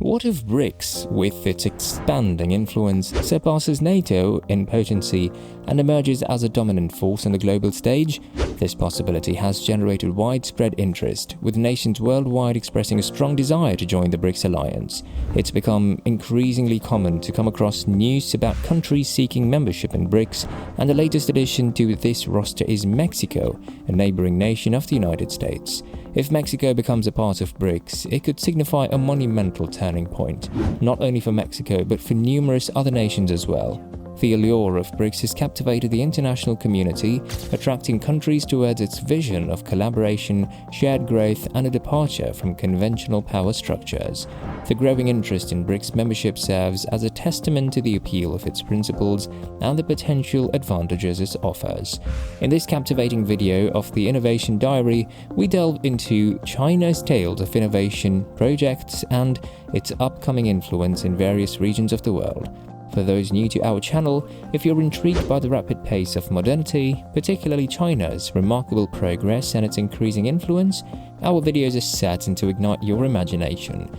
What if BRICS, with its expanding influence, surpasses NATO in potency and emerges as a dominant force on the global stage? This possibility has generated widespread interest, with nations worldwide expressing a strong desire to join the BRICS alliance. It's become increasingly common to come across news about countries seeking membership in BRICS, and the latest addition to this roster is Mexico, a neighboring nation of the United States. If Mexico becomes a part of BRICS, it could signify a monumental turning point, not only for Mexico but for numerous other nations as well. The allure of BRICS has captivated the international community, attracting countries towards its vision of collaboration, shared growth, and a departure from conventional power structures. The growing interest in BRICS membership serves as a testament to the appeal of its principles and the potential advantages it offers. In this captivating video of the Innovation Diary, we delve into China's tales of innovation, projects, and its upcoming influence in various regions of the world. For those new to our channel, if you're intrigued by the rapid pace of modernity, particularly China's remarkable progress and its increasing influence, our videos are certain to ignite your imagination.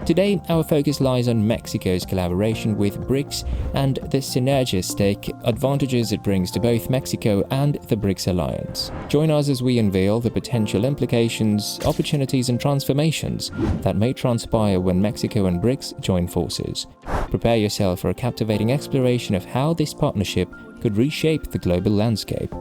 Today, our focus lies on Mexico's collaboration with BRICS and the synergistic advantages it brings to both Mexico and the BRICS alliance. Join us as we unveil the potential implications, opportunities, and transformations that may transpire when Mexico and BRICS join forces. Prepare yourself for a captivating exploration of how this partnership could reshape the global landscape.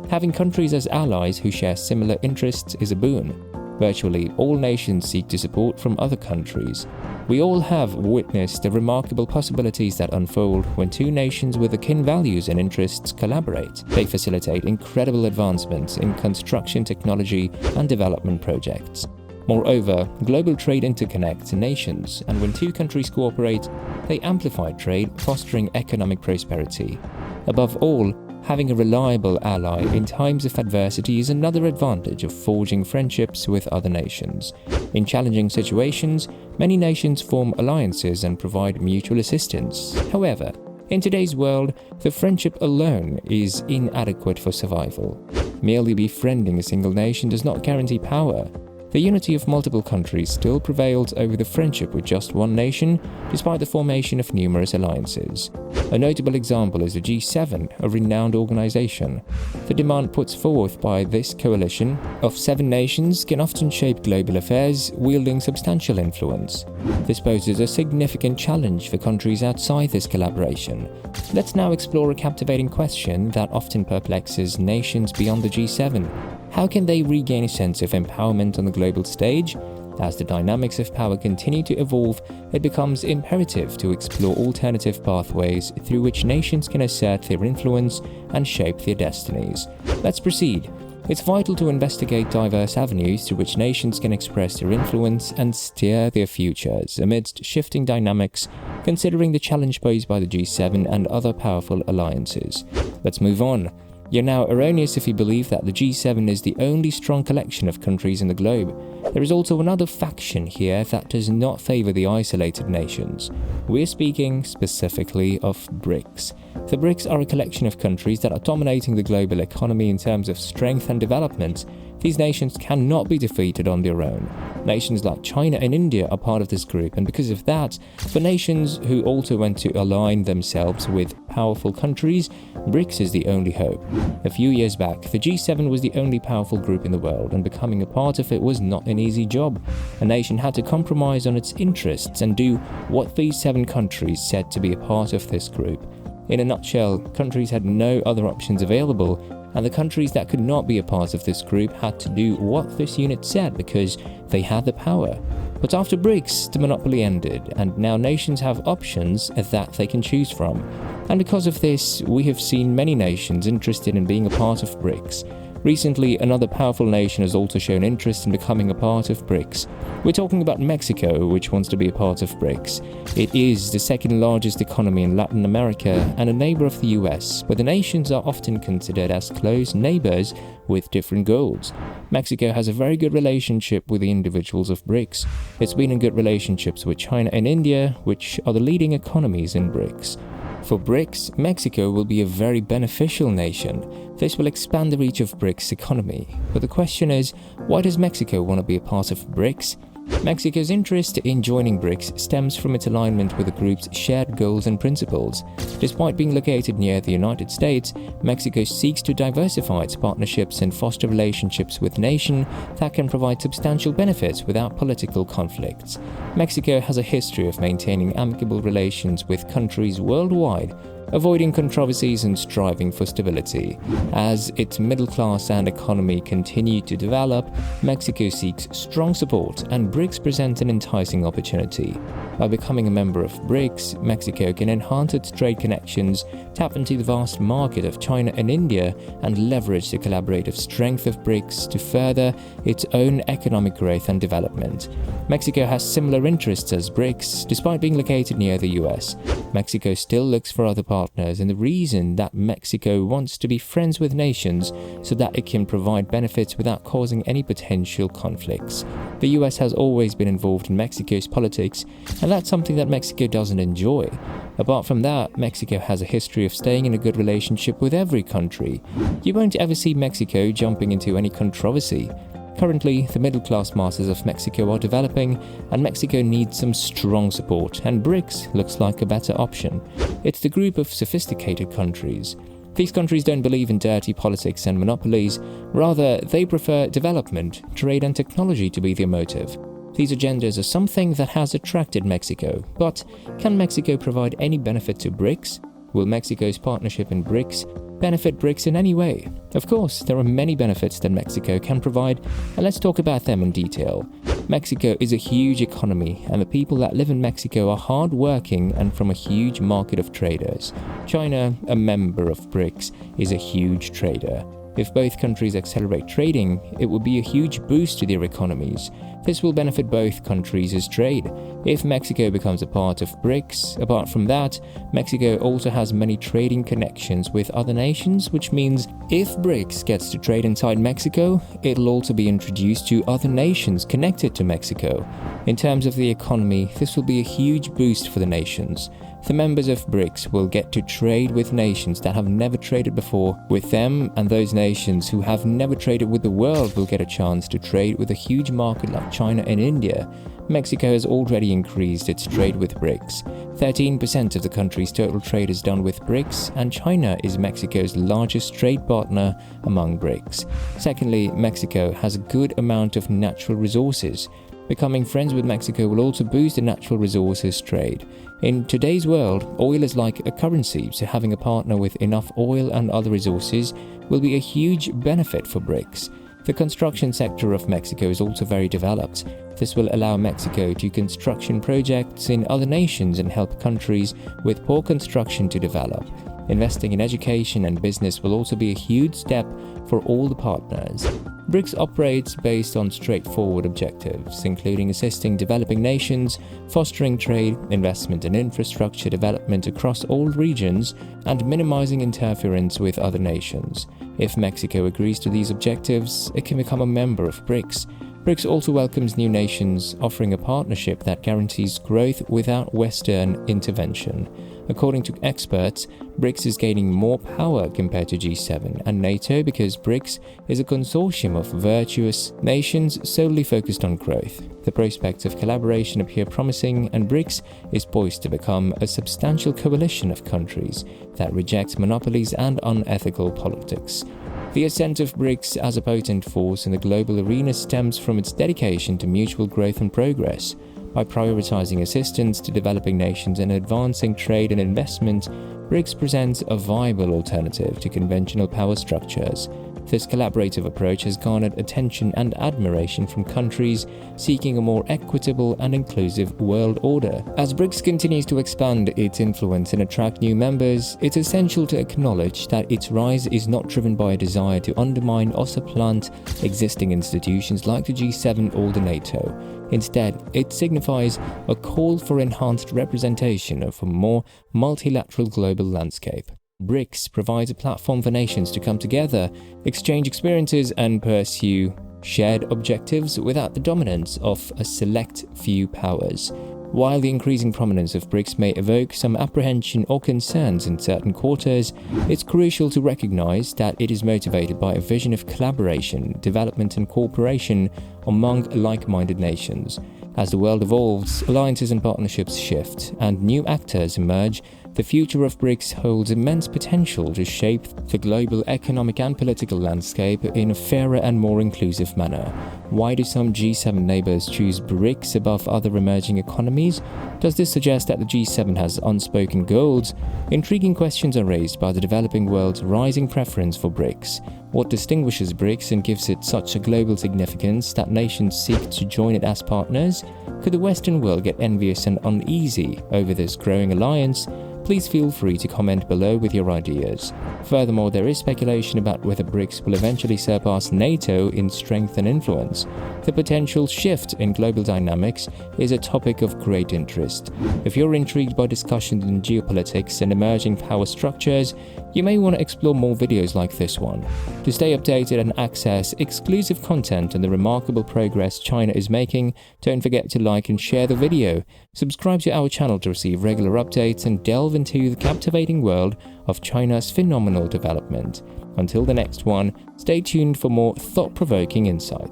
Having countries as allies who share similar interests is a boon. Virtually all nations seek to support from other countries. We all have witnessed the remarkable possibilities that unfold when two nations with akin values and interests collaborate. They facilitate incredible advancements in construction technology and development projects. Moreover, global trade interconnects nations, and when two countries cooperate, they amplify trade, fostering economic prosperity. Above all, having a reliable ally in times of adversity is another advantage of forging friendships with other nations. In challenging situations, many nations form alliances and provide mutual assistance. However, in today's world, the friendship alone is inadequate for survival. Merely befriending a single nation does not guarantee power. The unity of multiple countries still prevails over the friendship with just one nation, despite the formation of numerous alliances. A notable example is the G7, a renowned organization. The demand put forth by this coalition of 7 nations can often shape global affairs, wielding substantial influence. This poses a significant challenge for countries outside this collaboration. Let's now explore a captivating question that often perplexes nations beyond the G7. How can they regain a sense of empowerment on the global stage? As the dynamics of power continue to evolve, it becomes imperative to explore alternative pathways through which nations can assert their influence and shape their destinies. Let's proceed. It's vital to investigate diverse avenues through which nations can express their influence and steer their futures amidst shifting dynamics, considering the challenge posed by the G7 and other powerful alliances. Let's move on. You're now erroneous if you believe that the G7 is the only strong collection of countries in the globe. There is also another faction here that does not favor the isolated nations. We're speaking specifically of BRICS. The BRICS are a collection of countries that are dominating the global economy in terms of strength and development. These nations cannot be defeated on their own. Nations like China and India are part of this group, and because of that, for nations who also want to align themselves with powerful countries, BRICS is the only hope. A few years back, the G7 was the only powerful group in the world, and becoming a part of it was not an easy job. A nation had to compromise on its interests and do what these 7 countries said to be a part of this group. In a nutshell, countries had no other options available, and the countries that could not be a part of this group had to do what this unit said because they had the power. But after BRICS, the monopoly ended, and now nations have options that they can choose from. And because of this, we have seen many nations interested in being a part of BRICS. Recently, another powerful nation has also shown interest in becoming a part of BRICS. We're talking about Mexico, which wants to be a part of BRICS. It is the second largest economy in Latin America and a neighbor of the US, but the nations are often considered as close neighbors with different goals. Mexico has a very good relationship with the individuals of BRICS. It's been in good relationships with China and India, which are the leading economies in BRICS. For BRICS, Mexico will be a very beneficial nation. This will expand the reach of BRICS' economy. But the question is, why does Mexico want to be a part of BRICS? Mexico's interest in joining BRICS stems from its alignment with the group's shared goals and principles. Despite being located near the United States, Mexico seeks to diversify its partnerships and foster relationships with nations that can provide substantial benefits without political conflicts. Mexico has a history of maintaining amicable relations with countries worldwide, avoiding controversies and striving for stability. As its middle class and economy continue to develop, Mexico seeks strong support, and BRICS presents an enticing opportunity. By becoming a member of BRICS, Mexico can enhance its trade connections, tap into the vast market of China and India, and leverage the collaborative strength of BRICS to further its own economic growth and development. Mexico has similar interests as BRICS, despite being located near the US. Mexico still looks for other partners, and the reason that Mexico wants to be friends with nations so that it can provide benefits without causing any potential conflicts. The US has always been involved in Mexico's politics, and that's something that Mexico doesn't enjoy. Apart from that, Mexico has a history of staying in a good relationship with every country. You won't ever see Mexico jumping into any controversy. Currently, the middle-class masses of Mexico are developing, and Mexico needs some strong support, and BRICS looks like a better option. It's the group of sophisticated countries. These countries don't believe in dirty politics and monopolies, rather they prefer development, trade and technology to be their motive. These agendas are something that has attracted Mexico, but can Mexico provide any benefit to BRICS? Will Mexico's partnership in BRICS benefit BRICS in any way? Of course, there are many benefits that Mexico can provide, and let's talk about them in detail. Mexico is a huge economy, and the people that live in Mexico are hard-working and from a huge market of traders. China, a member of BRICS, is a huge trader. If both countries accelerate trading, it will be a huge boost to their economies. This will benefit both countries' trade. If Mexico becomes a part of BRICS, apart from that, Mexico also has many trading connections with other nations, which means if BRICS gets to trade inside Mexico, it'll also be introduced to other nations connected to Mexico. In terms of the economy, this will be a huge boost for the nations. The members of BRICS will get to trade with nations that have never traded before with them, and those nations who have never traded with the world will get a chance to trade with a huge market like China and India. Mexico has already increased its trade with BRICS. 13% of the country's total trade is done with BRICS, and China is Mexico's largest trade partner among BRICS. Secondly, Mexico has a good amount of natural resources. Becoming friends with Mexico will also boost the natural resources trade. In today's world, oil is like a currency, so having a partner with enough oil and other resources will be a huge benefit for BRICS. The construction sector of Mexico is also very developed. This will allow Mexico to do construction projects in other nations and help countries with poor construction to develop. Investing in education and business will also be a huge step for all the partners. BRICS operates based on straightforward objectives, including assisting developing nations, fostering trade, investment and infrastructure development across all regions, and minimizing interference with other nations. If Mexico agrees to these objectives, it can become a member of BRICS. BRICS also welcomes new nations, offering a partnership that guarantees growth without Western intervention. According to experts, BRICS is gaining more power compared to G7 and NATO because BRICS is a consortium of virtuous nations solely focused on growth. The prospects of collaboration appear promising, and BRICS is poised to become a substantial coalition of countries that reject monopolies and unethical politics. The ascent of BRICS as a potent force in the global arena stems from its dedication to mutual growth and progress. By prioritizing assistance to developing nations and advancing trade and investment, BRICS presents a viable alternative to conventional power structures. This collaborative approach has garnered attention and admiration from countries seeking a more equitable and inclusive world order. As BRICS continues to expand its influence and attract new members, it's essential to acknowledge that its rise is not driven by a desire to undermine or supplant existing institutions like the G7 or the NATO. Instead, it signifies a call for enhanced representation of a more multilateral global landscape. BRICS provides a platform for nations to come together, exchange experiences, and pursue shared objectives without the dominance of a select few powers. While the increasing prominence of BRICS may evoke some apprehension or concerns in certain quarters, it's crucial to recognize that it is motivated by a vision of collaboration, development and cooperation among like-minded nations. As the world evolves, alliances and partnerships shift, and new actors emerge, the future of BRICS holds immense potential to shape the global economic and political landscape in a fairer and more inclusive manner. Why do some G7 neighbors choose BRICS above other emerging economies? Does this suggest that the G7 has unspoken goals? Intriguing questions are raised by the developing world's rising preference for BRICS. What distinguishes BRICS and gives it such a global significance that nations seek to join it as partners? Could the Western world get envious and uneasy over this growing alliance? Please feel free to comment below with your ideas. Furthermore, there is speculation about whether BRICS will eventually surpass NATO in strength and influence. The potential shift in global dynamics is a topic of great interest. If you're intrigued by discussions in geopolitics and emerging power structures, you may want to explore more videos like this one. To stay updated and access exclusive content and the remarkable progress China is making, don't forget to like and share the video. Subscribe to our channel to receive regular updates and delve into the captivating world of China's phenomenal development. Until the next one, stay tuned for more thought-provoking insight.